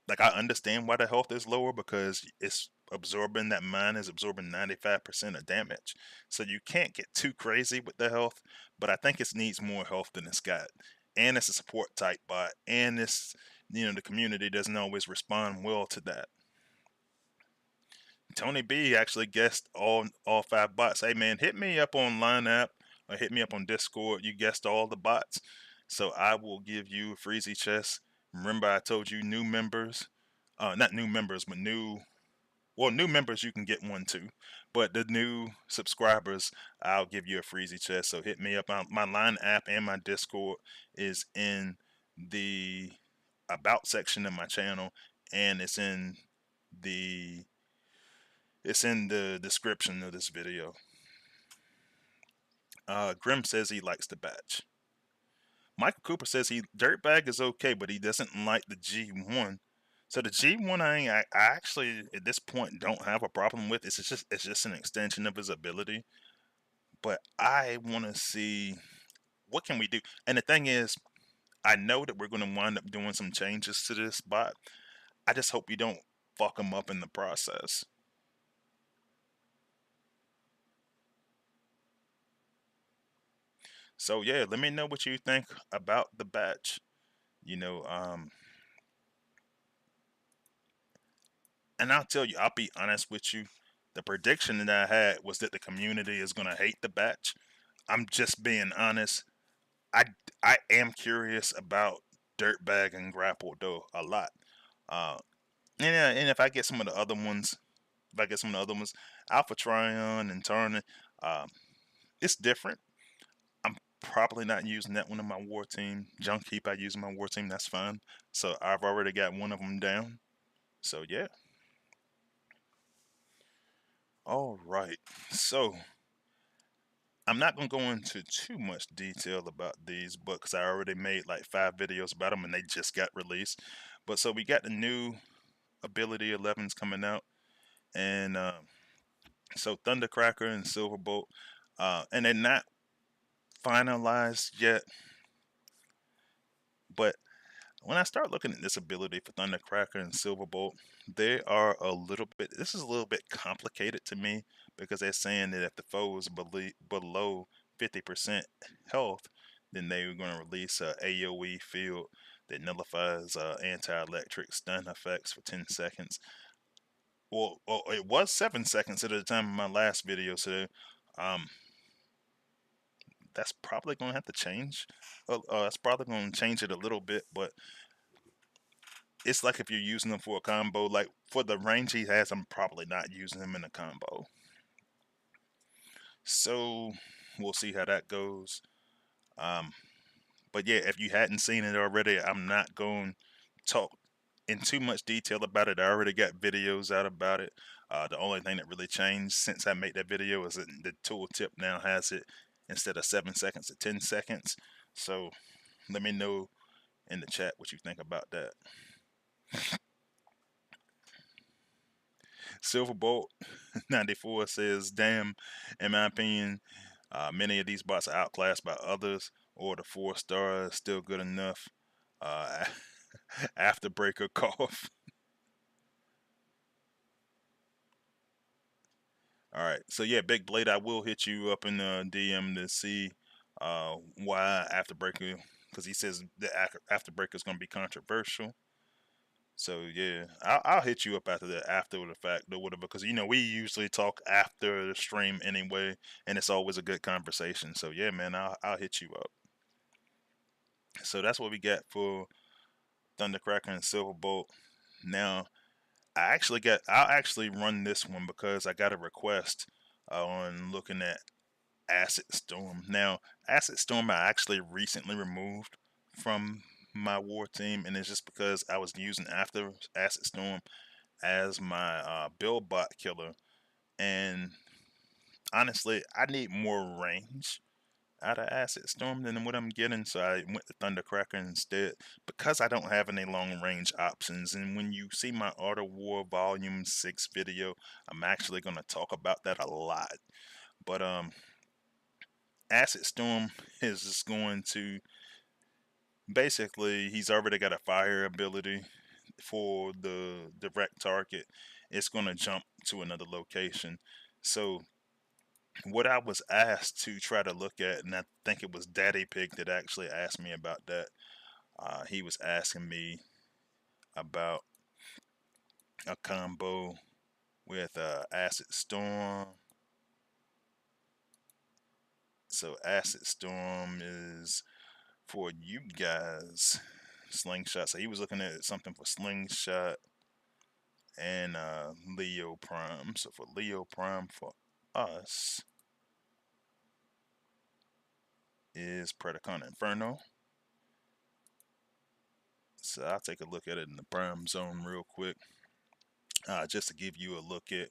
like I understand why the health is lower because it's absorbing that mine is absorbing 95% of damage. So you can't get too crazy with the health, but I think it needs more health than it's got. And it's a support type bot, and it's the community doesn't always respond well to that. Tony B actually guessed all 5 bots. Hey man, hit me up on Line App or hit me up on Discord. You guessed all the bots, so I will give you a Freezy chest. Remember, I told you new members, not new members, but new members you can get one too. But the new subscribers, I'll give you a Freezy chest. So hit me up. My Line App and my Discord is in the about section of my channel, and the it's in the description of this video. Grim says he likes the batch. Michael Cooper says Dirtbag is okay, but he doesn't like the G1. So the G1 I actually at this point don't have a problem with. It's just an extension of his ability. But I want to see what can we do. And the thing is, I know that we're going to wind up doing some changes to this bot. I just hope we don't fuck him up in the process. So yeah, let me know what you think about the batch. You know, and I'll tell you, I'll be honest with you. The prediction that I had was that the community is gonna hate the batch. I'm just being honest. I I am curious about Dirtbag and Grapple though a lot. Uh, and if I get some of the other ones, if I get some of the other ones, Alpha Trion and Turner, um, it's different. I'm probably not using that one in my war team. Junk Heap I use in my war team. That's fine. So I've already got one of them down. So yeah. All right. So I'm not gonna go into too much detail about these books. I already made like 5 videos about them, and they just got released. But so we got the new Ability 11s coming out, and so Thundercracker and Silverbolt, and they're not finalized yet. But when I start looking at this ability for Thundercracker and Silverbolt, they are a little bit. This is a little bit complicated to me because they're saying that if the foe is below 50% health, then they're going to release a AOE field that nullifies anti-electric stun effects for 10 seconds. Well, it was 7 seconds at the time of my last video, so um, that's probably going to have to change. That's probably going to change it a little bit, but it's like if you're using them for a combo, like for the range he has, I'm probably not using him in a combo. So we'll see how that goes. Um, but yeah, if you hadn't seen it already, I'm not going to talk in too much detail about it. I already got videos out about it. The only thing that really changed since I made that video is that the tooltip now has it instead of 7 seconds to 10 seconds. So let me know in the chat what you think about that. Silverbolt 94 says, "Damn, in my opinion, many of these bots are outclassed by others, or the 4-star is still good enough." Uh, Afterbreaker cough. All right, so yeah, Big Blade, I will hit you up in the DM to see why Afterbreaker, because he says the Afterbreaker is going to be controversial. So yeah, I'll hit you up after that, after the fact or whatever, because we usually talk after the stream anyway, and it's always a good conversation. So yeah, man, I'll hit you up. So that's what we got for Thundercracker and Silverbolt. Now I'll actually run this one because I got a request on looking at Acid Storm. Now Acid Storm I actually recently removed from my war team, and it's just because I was using after Acid Storm as my build bot killer. And honestly, I need more range out of Acid Storm than what I'm getting, so I went to Thundercracker instead because I don't have any long range options. And when you see my Auto War Volume 6 video, I'm actually going to talk about that a lot. But Acid Storm is just going to basically, he's already got a fire ability for the direct target. It's going to jump to another location. So what I was asked to try to look at, and I think it was Daddy Pig that actually asked me about that. He was asking me about a combo with Acid Storm. So Acid Storm is for you guys. Slingshot. So he was looking at something for Slingshot and Leo Prime. So for Leo Prime for us is Predacon Inferno. So I'll take a look at it in the Prime Zone real quick, just to give you a look at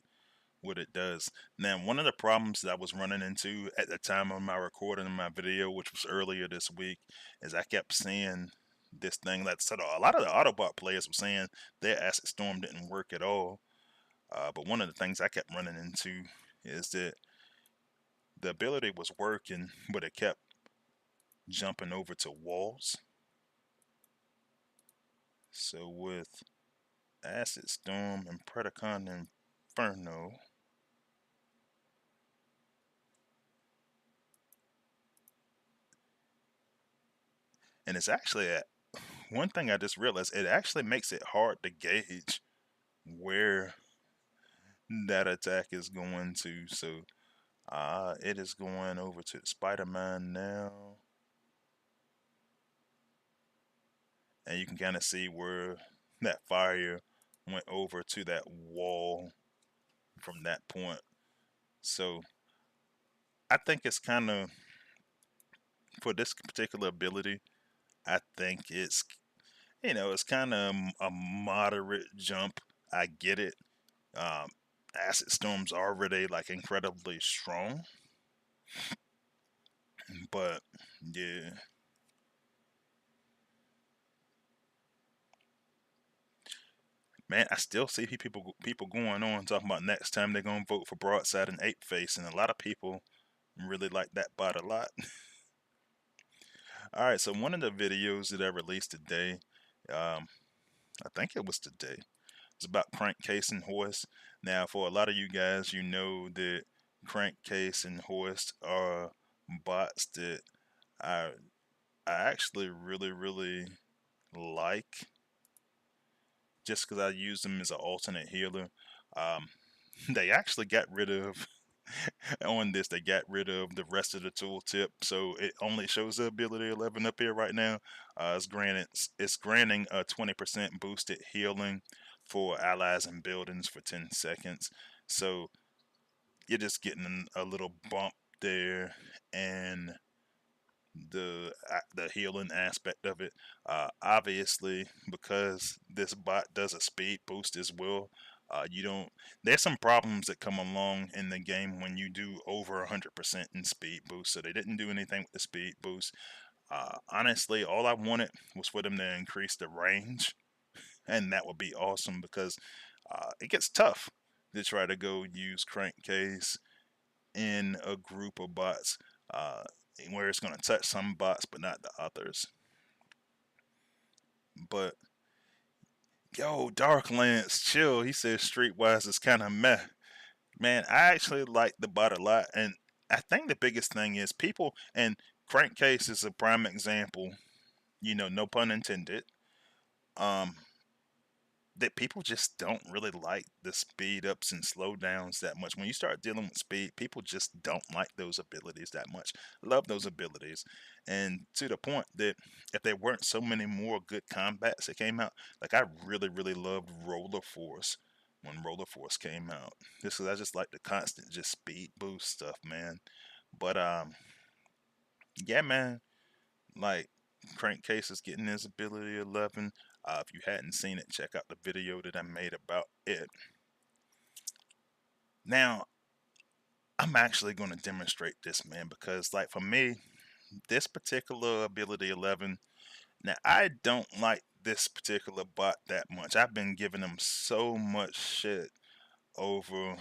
what it does. Now, one of the problems that I was running into at the time of my recording of my video, which was earlier this week, is I kept seeing this thing that said a lot of the Autobot players were saying their Acid Storm didn't work at all. But one of the things I kept running into is that the ability was working, but it kept jumping over to walls. So with Acid Storm and Predacon Inferno, and it's actually one thing I just realized, it actually makes it hard to gauge where that attack is going to. So it is going over to Spider-Man now, and you can kind of see where that fire went over to that wall from that point. So I think it's kind of, for this particular ability, I think it's kind of a moderate jump. I get it. Um, Acid Storm's already like incredibly strong, but yeah, man, I still see people going on talking about next time they're gonna vote for Broadside and Ape Face, and a lot of people really like that bot a lot. All right, so one of the videos that I released today, um, I think it was today. It's about Crankcase and Hoist. Now, for a lot of you guys, you know that Crankcase and Hoist are bots that I I actually really like, just because I use them as an alternate healer. Um, they actually got rid of on this. They got rid of the rest of the tooltip, so it only shows the ability 11 up here right now. It's granting a 20% boosted healing for allies and buildings for 10 seconds. So you're just getting a little bump there, and the healing aspect of it. Obviously, because this bot does a speed boost as well. You don't. There's some problems that come along in the game when you do over 100% in speed boost. So they didn't do anything with the speed boost. Honestly, all I wanted was for them to increase the range, and that would be awesome because it gets tough to try to go use Crankcase in a group of bots, uh, where it's going to touch some bots but not the others. But yo, Darklands, chill. He says Streetwise is kind of meh. Man, I actually like the bot a lot, and I think the biggest thing is people, and Crankcase is a prime example. No pun intended. Um, that people just don't really like the speed ups and slow downs that much. When you start dealing with speed, people just don't like those abilities that much. Love those abilities. And to the point that if there weren't so many more good combats that came out, like I really, really loved Roller Force when Roller Force came out. This is I just like the constant just speed boost stuff, man. But yeah, man, like Crankcase is getting his ability 11. If you hadn't seen it, check out the video that I made about it. Now, I'm actually going to demonstrate this, man, because, like, for me, this particular ability 11, now, I don't like this particular bot that much. I've been giving him so much shit over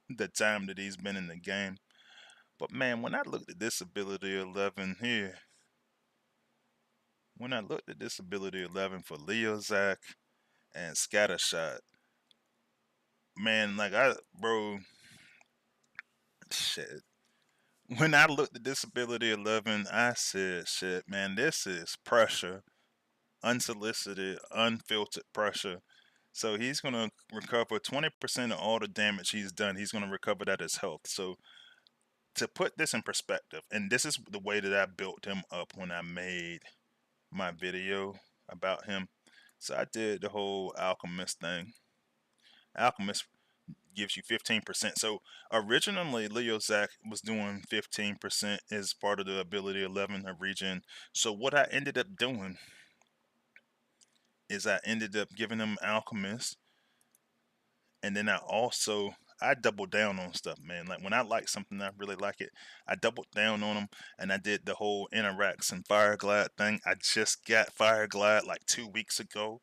the time that he's been in the game. But, man, when I looked at this ability 11 here, when I looked at this ability 11 for Leozak and Scattershot, man, like, bro, shit. When I looked at Disability 11, I said, shit, man, this is pressure, unsolicited, unfiltered pressure. So he's going to recover 20% of all the damage he's done. He's going to recover that as health. So to put this in perspective, and this is the way that I built him up when I made my video about him. So I did the whole Alchemist thing. Alchemist gives you 15%. So originally, Leo Zach was doing 15% as part of the ability 11 of regen. So what I ended up doing is I ended up giving him Alchemist, and then I doubled down on stuff, man. Like when I like something, I really like it. I doubled down on them, and I did the whole Interax and Fire Glide thing. I just got Fire Glide like 2 weeks ago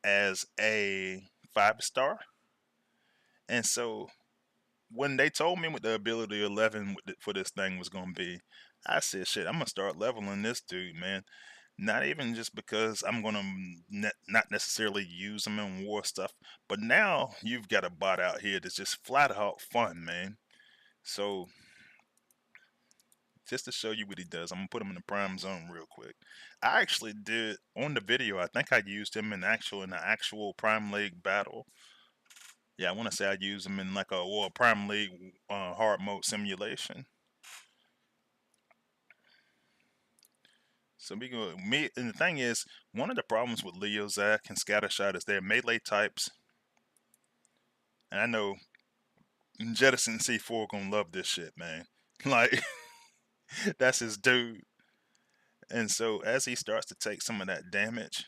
as a 5 star, and so when they told me what the ability 11 for this thing was going to be, I said, shit, I'm going to start leveling this dude, man. Not even just because I'm going to not necessarily use him in war stuff, but now you've got a bot out here that's just flat out fun, man. So, just to show you what he does, I'm going to put him in the prime zone real quick. I actually did, on the video, I think I used him in the actual Prime League battle. Yeah, I want to say I used him in like a Prime League hard mode simulation. So we go me, and the thing is, one of the problems with Leo, Zach, and Scattershot is they're melee types, and I know Jettison C4 gonna love this shit, man. Like that's his dude. And so as he starts to take some of that damage,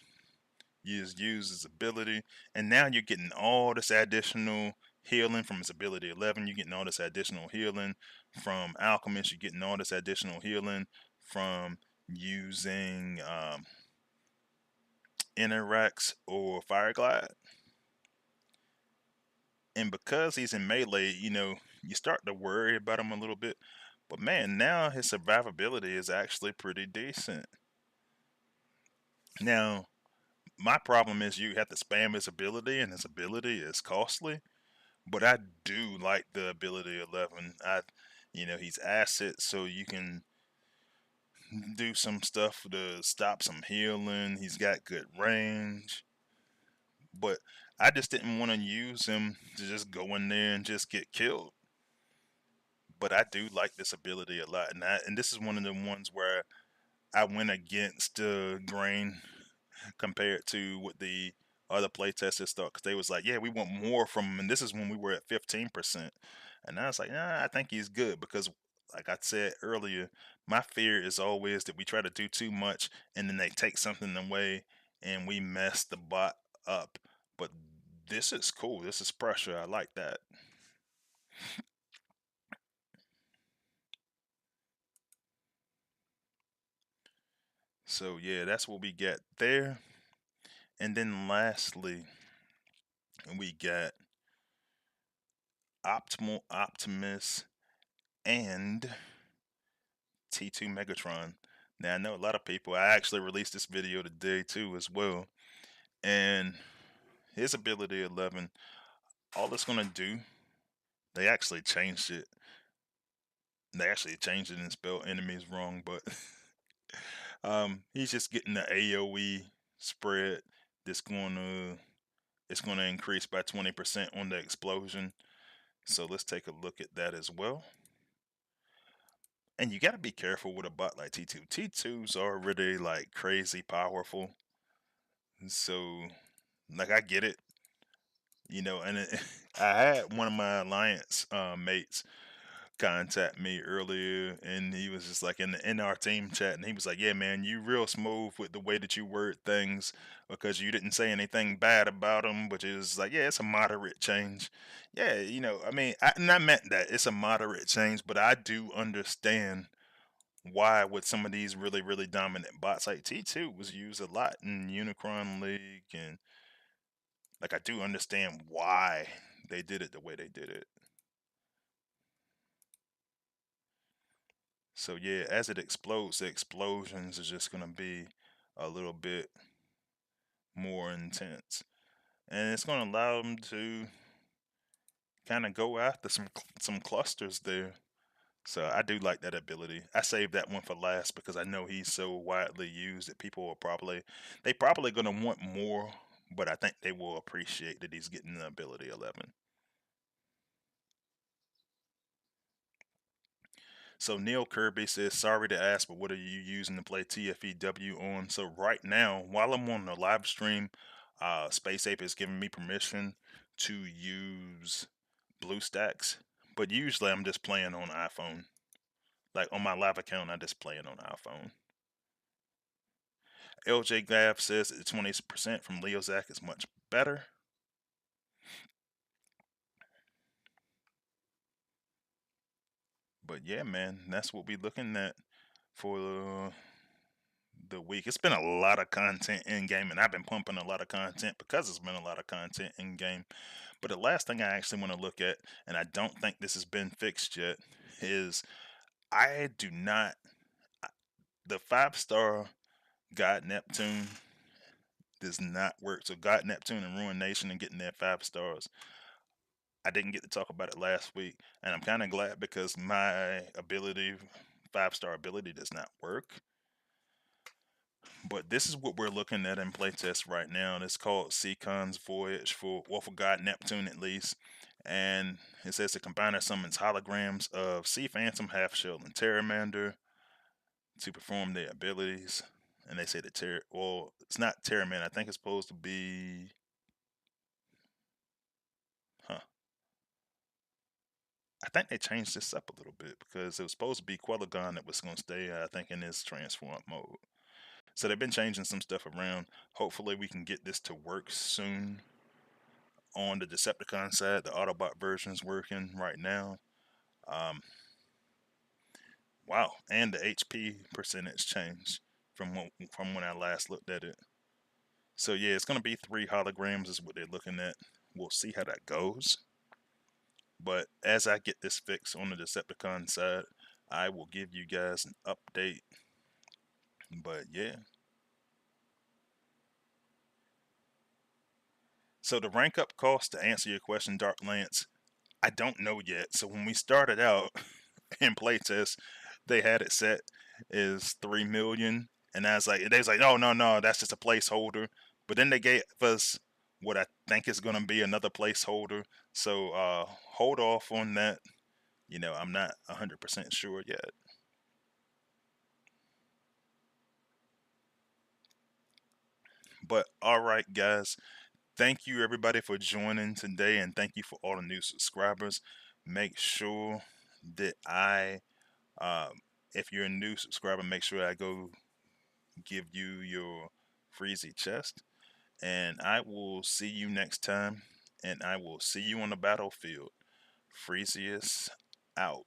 you just use his ability, and now you're getting all this additional healing from his ability 11. You're getting all this additional healing from Alchemist. You're getting all this additional healing from using Interax or Fire Glide. And because he's in melee, you start to worry about him a little bit. But man, now his survivability is actually pretty decent. Now, my problem is you have to spam his ability, and his ability is costly. But I do like the ability 11. He's acid, so you can do some stuff to stop some healing. He's got good range. But I just didn't want to use him to just go in there and just get killed. But I do like this ability a lot, and this is one of the ones where I went against the grain compared to what the other playtesters thought, because they was like, yeah, we want more from him, and this is when we were at 15%, and I was like, nah, I think he's good, because like I said earlier, my fear is always that we try to do too much and then they take something away and we mess the bot up. But this is cool. This is pressure. I like that. So yeah, that's what we got there. And then lastly, we got Optimal Optimus and T2 Megatron. Now I know a lot of people. I actually released this video today too as well. And his ability 11, all it's gonna do, they actually changed it. They actually changed it and spelled enemies wrong, but he's just getting the AOE spread that's gonna it's going to increase by 20% on the explosion. So let's take a look at that as well. And you got to be careful with a bot like T2. T2's already like crazy powerful. So, like, I get it, and I had one of my alliance mates contact me earlier, and he was just like in our team chat, and he was like, "Yeah, man, you real smooth with the way that you word things because you didn't say anything bad about him, but it was like, yeah, it's a moderate change. Yeah, I mean, and I meant that it's a moderate change, but I do understand why with some of these really really dominant bots like T2 was used a lot in Unicron League, and like I do understand why they did it the way they did it. So yeah, as it explodes, the explosions are just gonna be a little bit more intense, and it's gonna allow them to kind of go after some clusters there. So I do like that ability. I saved that one for last because I know he's so widely used that people will probably gonna want more, but I think they will appreciate that he's getting the ability 11. So Neil Kirby says, sorry to ask, but what are you using to play TFEW on? So right now, while I'm on the live stream, Space Ape is giving me permission to use BlueStacks, but usually I'm just playing on iPhone. Like on my live account, I just playing on iPhone. LJ Gav says that 20% from Leozak is much better. But yeah, man, that's what we're looking at for the week. It's been a lot of content in game, and I've been pumping a lot of content because it's been a lot of content in game. But the last thing I actually want to look at, and I don't think this has been fixed yet, is I do not. The 5-star God Neptune does not work. So God Neptune and Ruin Nation and getting their 5 stars. I didn't get to talk about it last week, and I'm kind of glad because my ability, 5-star ability, does not work. But this is what we're looking at in playtest right now. And it's called Seacon's Voyage for God Neptune at least. And it says the combiner summons holograms of Sea Phantom, Half Shell, and Terramander to perform their abilities. And they say the well, it's not Terramander. I think it's supposed to be, huh? I think they changed this up a little bit because it was supposed to be Quellagon that was going to stay, I think, in this transform mode. So they've been changing some stuff around. Hopefully, we can get this to work soon. On the Decepticon side, the Autobot version is working right now. Um, wow, and the HP percentage changed from when I last looked at it. So yeah, it's gonna be 3 holograms is what they're looking at. We'll see how that goes. But as I get this fixed on the Decepticon side, I will give you guys an update. But yeah. So the rank up cost to answer your question, Dark Lance, I don't know yet. So when we started out in playtest, they had it set as 3 million, and I was like, they was like, no, no, no, that's just a placeholder. But then they gave us what I think is going to be another placeholder. So hold off on that. I'm not 100% sure yet. But all right, guys, thank you everybody for joining today, and thank you for all the new subscribers. Make sure that if you're a new subscriber, make sure I go give you your Freezy chest. And I will see you next time. And I will see you on the battlefield. Freezius out.